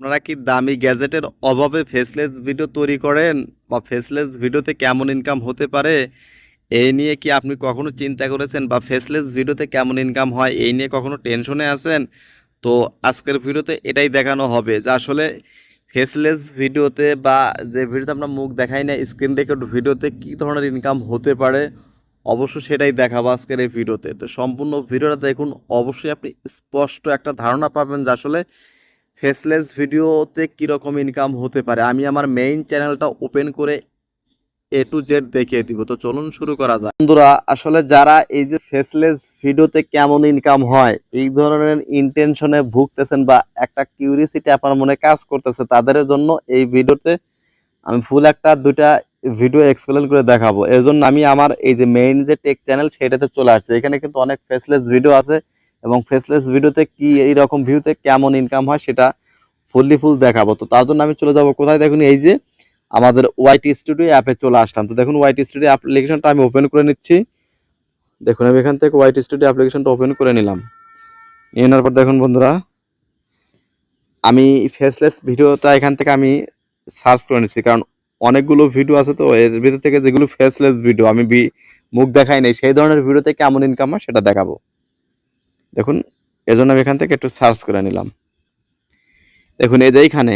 আপনারা কি দামি গ্যাজেটের অভাবে ফেসলেস ভিডিও তৈরি করেন বা ফেসলেস ভিডিওতে কেমন ইনকাম হতে পারে এই নিয়ে কি আপনি কখনো চিন্তা করেছেন বা ফেসলেস ভিডিওতে কেমন ইনকাম হয় এই নিয়ে কখনো টেনশনে আছেন? তো আজকের ভিডিওতে এটাই দেখানো হবে যে আসলে ফেসলেস ভিডিওতে বা যে ভিডিওতে আমরা মুখ দেখাই না স্ক্রিন রেকর্ড ভিডিওতে কী ধরনের ইনকাম হতে পারে অবশ্য সেটাই দেখাবো আজকের এই ভিডিওতে। তো সম্পূর্ণ ভিডিওটা দেখুন, অবশ্যই আপনি স্পষ্ট একটা ধারণা পাবেন যে আসলে ফেসলেস ভিডিওতে কীরকম ইনকাম হতে পারে। আমি আমার মেইন চ্যানেলটা ওপেন করে এ টু জেড দেখিয়ে দিব। তো চলুন শুরু করা যাক। বন্ধুরা, আসলে যারা এই যে ফেসলেস ভিডিওতে কেমন ইনকাম হয় এই ধরনের ইন্টেনশনে ভুগতেছেন বা একটা কিউরিয়াসিটি আপনার মনে কাজ করতেছে, তাদের জন্য এই ভিডিওতে আমি ফুল একটা দুইটা ভিডিও এক্সপ্লেন করে দেখাবো। এর জন্য আমি আমার এই যে মেইন যে টেক চ্যানেল সেটাতে চলে আসছে। এখানে কিন্তু অনেক ফেসলেস ভিডিও আছে এবং ফেসলেস ভিডিওতে কি এইরকম ভিউতে কেমন ইনকাম হয় সেটা ফুল দেখাবো। তো তার জন্য আমি চলে যাব কোথায়, দেখুন এই যে আমাদের ওয়াইটি স্টুডিও অ্যাপে চলে আসলাম। তো দেখুন ওয়াইটি স্টুডিও অ্যাপ্লিকেশনটা আমি ওপেন করে নিচ্ছি। দেখুন আমি এখান থেকে ওয়াইটি স্টুডিও অ্যাপ্লিকেশনটা ওপেন করে নিলাম। নিয়ে নেওয়ার পর দেখুন বন্ধুরা, আমি ফেসলেস ভিডিওটা এখান থেকে আমি সার্চ করে নিচ্ছি, কারণ অনেকগুলো ভিডিও আছে। তো এর ভিতর থেকে যেগুলো ফেসলেস ভিডিও আমি মুখ দেখাই নাই সেই ধরনের ভিডিওতে কেমন ইনকাম হয় সেটা দেখাবো। দেখুন এর জন্য আমি এখান থেকে একটু সার্চ করে নিলাম। দেখুন এই যে এইখানে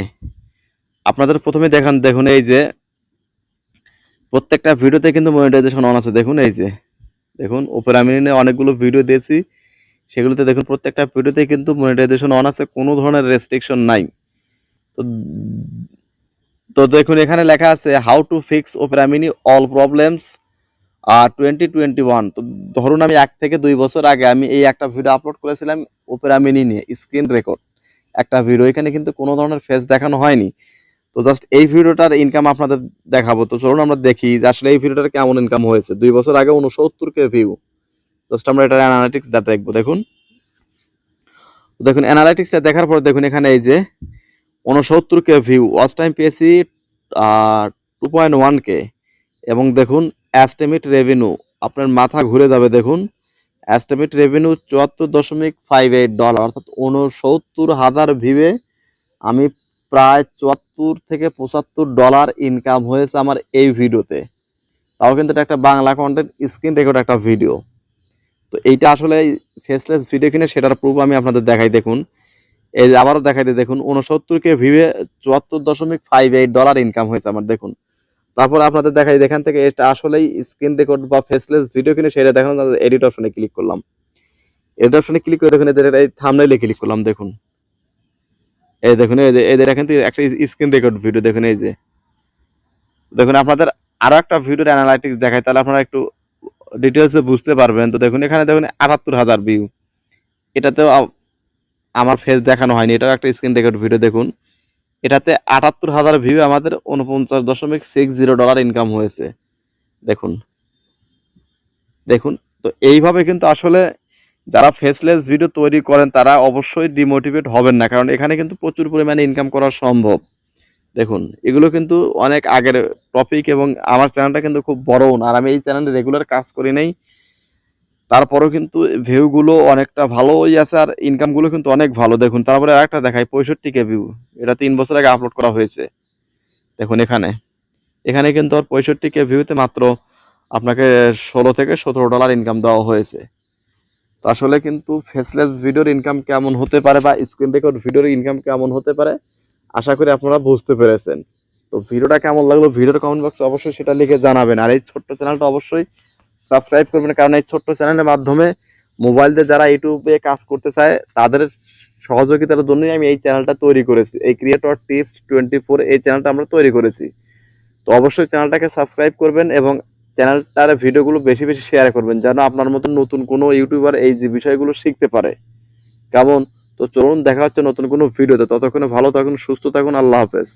আপনাদের প্রথমে দেখুন এই যে প্রত্যেকটা ভিডিওতে কিন্তু মনিটাইজেশন অন আছে। দেখুন এই যে দেখুন উপরে আমি অনেকগুলো ভিডিও দিয়েছি, সেগুলোতে দেখুন প্রত্যেকটা ভিডিওতে কিন্তু মনিটাইজেশন অন আছে, কোনো ধরনের রেস্ট্রিকশন নাই। তো তো দেখুন এখানে লেখা আছে how to fix Opera mini all problems 2021। তো ধরুন আমি 1 থেকে 2 বছর আগে আমি এই একটা ভিডিও আপলোড করেছিলাম ওপেরা মিনি নিয়ে স্ক্রিন রেকর্ড একটা ভিডিও। এখানে কিন্তু কোনো ধরনের ফেস দেখানো হয়নি। তো জাস্ট এই ভিডিওটার ইনকাম আপনাদের দেখাবো। তো চলুন আমরা দেখি যে আসলে এই ভিডিওটার কেমন ইনকাম হয়েছে। 2 বছর আগে 69K ভিউ। জাস্ট আমরা এটার অ্যানালিটিক্স ডাটা দেখবো। দেখুন দেখুন অ্যানালিটিক্সটা দেখার পর দেখুন এখানে এই যে 69K ভিউ, ওয়াচ টাইম পেয়েছি 2.1K এবং দেখুন এস্টিমেট রেভিনিউ আপনার মাথা ঘুরে যাবে। দেখুন এস্টিমেট রেভিনিউ $74.58, অর্থাৎ 69,000 ভিউয়ে আমি প্রায় $74 থেকে $75 ইনকাম হয়েছে আমার এই ভিডিওতে। তাও কিন্তু এটা একটা বাংলা কন্টেন্ট স্ক্রিন রেকর্ড একটা ভিডিও। তো এইটা আসলে ফেসলেস ভিডিও কিনে সেটার প্রুফ আমি আপনাদের দেখাই। দেখুন এই যে আবারও দেখাই দিই, দেখুন 69K ভিউয়ে $74.58 ইনকাম হয়েছে আমার। দেখুন তারপর আপনাদের দেখাই এখান থেকে এটা আসলেই স্ক্রিন রেকর্ড বা ফেসলেস ভিডিও কিনে সেটা দেখানো। এডিট অপশনে ক্লিক করলাম, এডিট অপশনে ক্লিক করে দেখুন এদের এই থাম্বনেইলে ক্লিক করলাম। দেখুন এই দেখুন এই যে এদের এখান থেকে একটা স্ক্রিন রেকর্ড ভিডিও। দেখুন এই যে দেখুন আপনাদের আরো একটা ভিডিওর অ্যানালাইটিক্স দেখায়, তাহলে আপনারা একটু ডিটেলসে বুঝতে পারবেন। তো দেখুন এখানে দেখুন 78,000 ভিউ, এটাতেও আমার ফেস দেখানো হয়নি, এটাও একটা স্ক্রিন রেকর্ড ভিডিও। দেখুন এটাতে 78,000 ভিউ আমাদের $49.60 ইনকাম হয়েছে। দেখুন দেখুন তো এইভাবে কিন্তু আসলে যারা ফেসলেস ভিডিও তৈরি করেন তারা অবশ্যই ডিমোটিভেট হবেন না, কারণ এখানে কিন্তু প্রচুর পরিমাণে ইনকাম করা সম্ভব। দেখুন এগুলো কিন্তু অনেক আগের টপিক এবং আমার চ্যানেলটা কিন্তু খুব বড়ও না, আর আমি এই চ্যানেলে রেগুলার কাজ করি নাই। তারপরেও কিন্তু ভিউগুলো অনেকটা ভালোই আছে আর ইনকামগুলো কিন্তু অনেক ভালো। দেখুন তারপরে আরেকটা দেখাই 65K ভিউ, এটা 3 বছর আগে আপলোড করা হয়েছে। দেখুন এখানে এখানে কিন্তু আর 65K ভিউতে মাত্র আপনাকে $16 থেকে $17 ইনকাম দেওয়া হয়েছে। তো আসলে কিন্তু ফেসলেস ভিডিওর ইনকাম কেমন হতে পারে বা স্ক্রিন রেকর্ড ভিডিওর ইনকাম কেমন হতে পারে আশা করি আপনারা বুঝতে পেরেছেন। তো ভিডিওটা কেমন লাগলো ভিডিওর কমেন্ট বক্সে অবশ্যই সেটা লিখে জানাবেন, আর এই ছোট্ট চ্যানেলটা অবশ্যই সাবস্ক্রাইব করবেন, কারণ এই ছোট্ট চ্যানেলের মাধ্যমে মোবাইল দিয়ে যারা ইউটিউবে কাজ করতে চায় তাদের সহযোগিতার জন্যই আমি এই চ্যানেলটা তৈরি করেছি। এই ক্রিয়েটর টিপস 24 এই চ্যানেলটা আমরা তৈরি করেছি। তো অবশ্যই চ্যানেলটাকে সাবস্ক্রাইব করবেন এবং চ্যানেলটার ভিডিওগুলো বেশি বেশি শেয়ার করবেন, যেন আপনার মতন নতুন কোনো ইউটিউবার এই যে বিষয়গুলো শিখতে পারে। কেমন? তো চলুন দেখা হচ্ছে নতুন কোনো ভিডিওতে। ততক্ষণে ভালো থাকুন, সুস্থ থাকুন, আল্লাহ হাফেজ।